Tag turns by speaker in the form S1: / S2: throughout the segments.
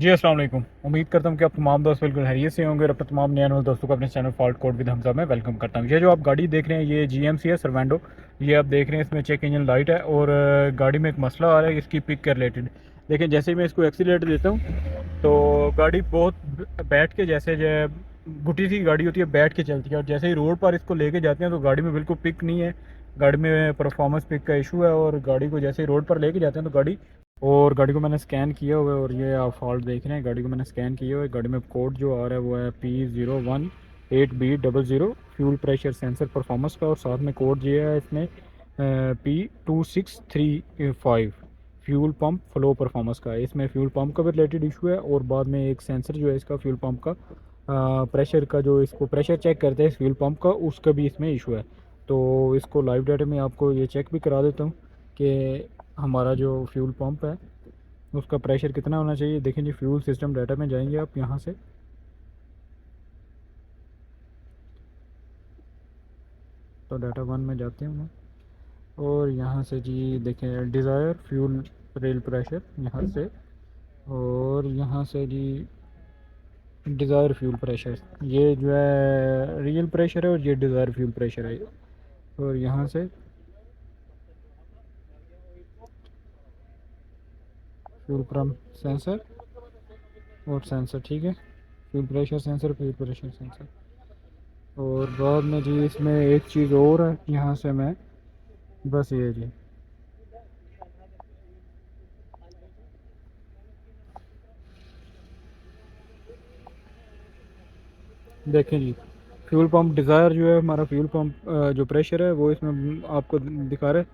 S1: जी अस्सलाम वालेकुम। उम्मीद करता हूँ कि आप तमाम दोस्त बिल्कुल खैरियत से होंगे और अपने तमाम नए नए दोस्तों को अपने channel fault code with Hamza में वेलकम करता हूँ। ये जो आप गाड़ी देख रहे हैं ये जीएमसी है सरवेंडो। ये आप देख रहे हैं इसमें चेक इंजन लाइट है और गाड़ी में एक मसला आ रहा है इसकी पिक के रिलेटेड। देखिए जैसे ही मैं इसको एक्सीलेटर देता हूँ तो गाड़ी बहुत बैठ के जैसे जो है बुटी सी गाड़ी होती है बैठ के चलती है, और जैसे ही रोड पर इसको लेके जाते हैं तो गाड़ी में बिल्कुल पिक नहीं है। गाड़ी में परफॉर्मेंस पिक का इशू है और गाड़ी को जैसे ही रोड पर लेके जाते हैं तो गाड़ी को मैंने स्कैन किया हुआ है और ये आप फॉल्ट देख रहे हैं। गाड़ी को मैंने स्कैन किया हुआ है। गाड़ी में कोड जो आ रहा है वो है P018B00 fuel pressure sensor performance का, और साथ में कोड ये है इसमें P2635 fuel pump flow performance का। इसमें फ्यूल पंप का भी रिलेटेड इशू है और बाद में एक सेंसर जो है इसका फ्यूल पंप का प्रेशर का, जो इसको प्रेशर चेक करते हैं फ्यूल पंप का, उसका भी इसमें इशू है। तो इसको लाइव डाटा में आपको ये चेक भी करा देता हूँ कि हमारा जो फ्यूल पंप है उसका प्रेशर कितना होना चाहिए। देखें जी, फ्यूल सिस्टम डाटा में जाएंगे आप यहाँ से, तो डाटा वन में जाते हैं मैं, और यहाँ से जी देखें डिज़ायर फ्यूल रेल प्रेशर यहाँ से, और यहाँ से जी डिज़ायर फ्यूल प्रेशर, ये जो है रियल प्रेशर है और ये डिज़ायर फ्यूल प्रेशर है। और यहाँ से फ्यूल पंप सेंसर और सेंसर, ठीक है, fuel pressure sensor, fuel pressure sensor. और बाद में जी इसमें एक चीज़ और है, यहाँ से मैं बस ये जी देखें जी, फ्यूल पंप डिज़ायर जो है हमारा फ्यूल पंप जो प्रेशर है वो इसमें आपको दिखा रहा है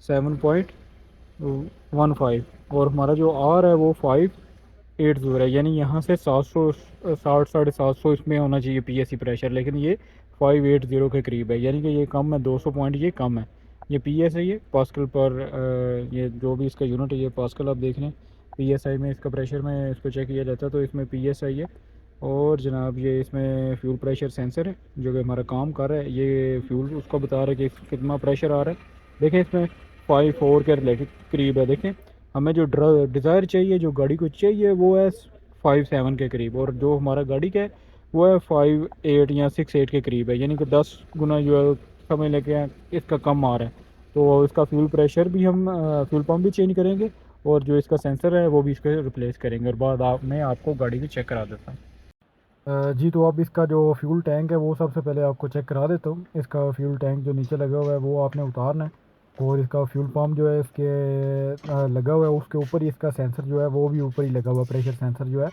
S1: 7.15, और हमारा जो आर है वो 580 है, यानी यहाँ से 760 750 इसमें होना चाहिए पीएससी प्रेशर, लेकिन ये 580 के करीब है, यानी कि ये कम है, 200 पॉइंट ये कम है। ये पीएस है, ये पास्कल पर ये जो भी इसका यूनिट है ये पास्कल आप देख लें। पीएसआई में इसका प्रेशर में इसको चेक किया जाता है तो इसमें पीएसआई है। और जनाब ये इसमें फ्यूल प्रेशर सेंसर है जो कि हमारा काम कर रहा है, ये फ्यूल उसको बता रहा है कि कितना प्रेशर आ रहा है। देखें इसमें 5.4 के रिलेटेड करीब है। देखें हमें जो डिज़ायर चाहिए, जो गाड़ी को चाहिए वो है 5.7 के करीब, और जो हमारा गाड़ी का है वो है 5.8 या 6.8 के करीब है, यानी कि 10 गुना जो है समझ लेके इसका कम आ रहा है। तो इसका फ्यूल प्रेशर भी हम फ्यूल पम्प भी चेंज करेंगे और जो इसका सेंसर है वो भी इसको रिप्लेस करेंगे, और बाद मैं आपको गाड़ी की चेक करा देता हूँ। जी तो अब इसका जो फ्यूल टैंक है वो सबसे पहले आपको चेक करा देता हूँ। इसका फ्यूल टैंक जो नीचे लगा हुआ है वो आपने उतारना है, और इसका फ्यूल पंप जो है इसके लगा हुआ है उसके ऊपर ही इसका सेंसर जो है वो भी ऊपर ही लगा हुआ है। प्रेशर सेंसर जो है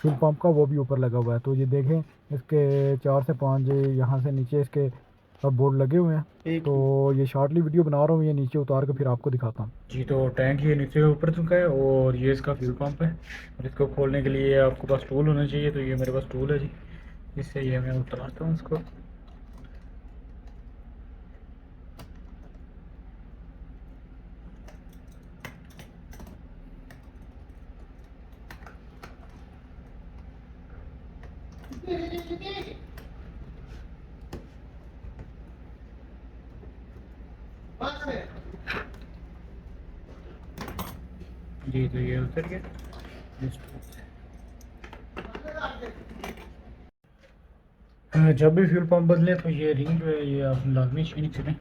S1: फ्यूल पंप का वो भी ऊपर लगा हुआ है। तो ये देखें इसके 4 से 5 यहाँ से नीचे इसके सब बोर्ड लगे हुए हैं। तो ये शॉर्टली वीडियो बना रहा हूँ, ये नीचे उतार कर फिर आपको दिखाता हूँ। जी तो टैंक ये नीचे ऊपर चुका है और ये इसका फ्यूल पंप है, और इसको खोलने के लिए आपके पास टूल होना चाहिए। तो ये मेरे पास टूल है जी, इससे ये मैं उतारता हूँ इसको। जी तो ये उतर गया। जब भी फ्यूल पंप बदले तो ये रिंग जो है ये आप लाजमी चेंज करें।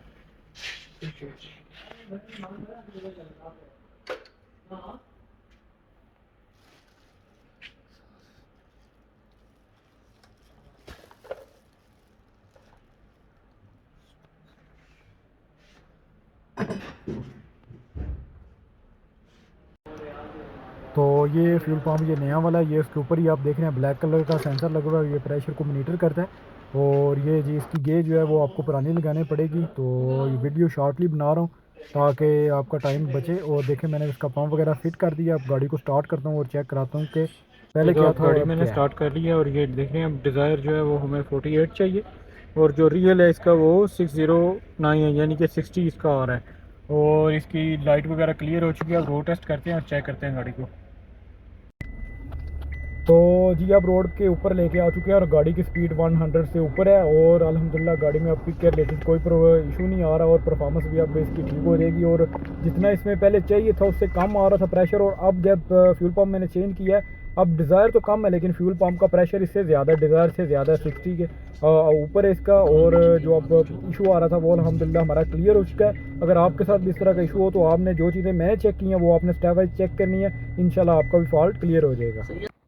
S1: तो ये फ्यूल पंप ये नया वाला है, ये उसके ऊपर ही आप देख रहे हैं ब्लैक कलर का सेंसर लगा हुआ है, ये प्रेशर को मॉनिटर करता है। और ये जी इसकी गेज जो है वो आपको पुरानी लगानी पड़ेगी। तो ये वीडियो शॉर्टली बना रहा हूँ ताकि आपका टाइम बचे। और देखें मैंने इसका पंप वगैरह फिट कर दिया, अब गाड़ी को स्टार्ट करता हूँ और चेक कराता हूँ कि पहले क्या था और अब मैंने स्टार्ट कर लिया। और ये देख रहे हैं अब डिज़ायर जो है वो हमें 48 चाहिए, और जो रियल है इसका वो 609 है, यानी कि 60 इसका आ रहा है। और इसकी लाइट वगैरह क्लियर हो चुकी है। अब रोड टेस्ट करते हैं और चेक करते हैं गाड़ी को। तो जी अब रोड के ऊपर लेके आ चुके हैं और गाड़ी की स्पीड 100 से ऊपर है और अल्हम्दुलिल्लाह गाड़ी में अब पिक के रिलेटेड कोई इशू नहीं आ रहा और परफॉर्मेंस भी अब इसकी ठीक हो जाएगी। और जितना इसमें पहले चाहिए था उससे कम आ रहा था प्रेशर, और अब जब फ्यूल पम्प मैंने चेंज किया है, अब डिज़ायर तो कम है लेकिन फ्यूल पम्प का प्रेशर इससे ज़्यादा, डिज़ायर से ज़्यादा 60 के ऊपर है इसका। और जो अब इशू आ रहा था वो अल्हम्दुलिल्लाह हमारा क्लियर हो चुका है। अगर आपके साथ भी इस तरह का इशू हो तो आपने जो चीज़ें मैंने चेक की हैं वो आपने स्टेप वाइज चेक करनी है, इंशाल्लाह आपका भी फॉल्ट क्लियर हो जाएगा।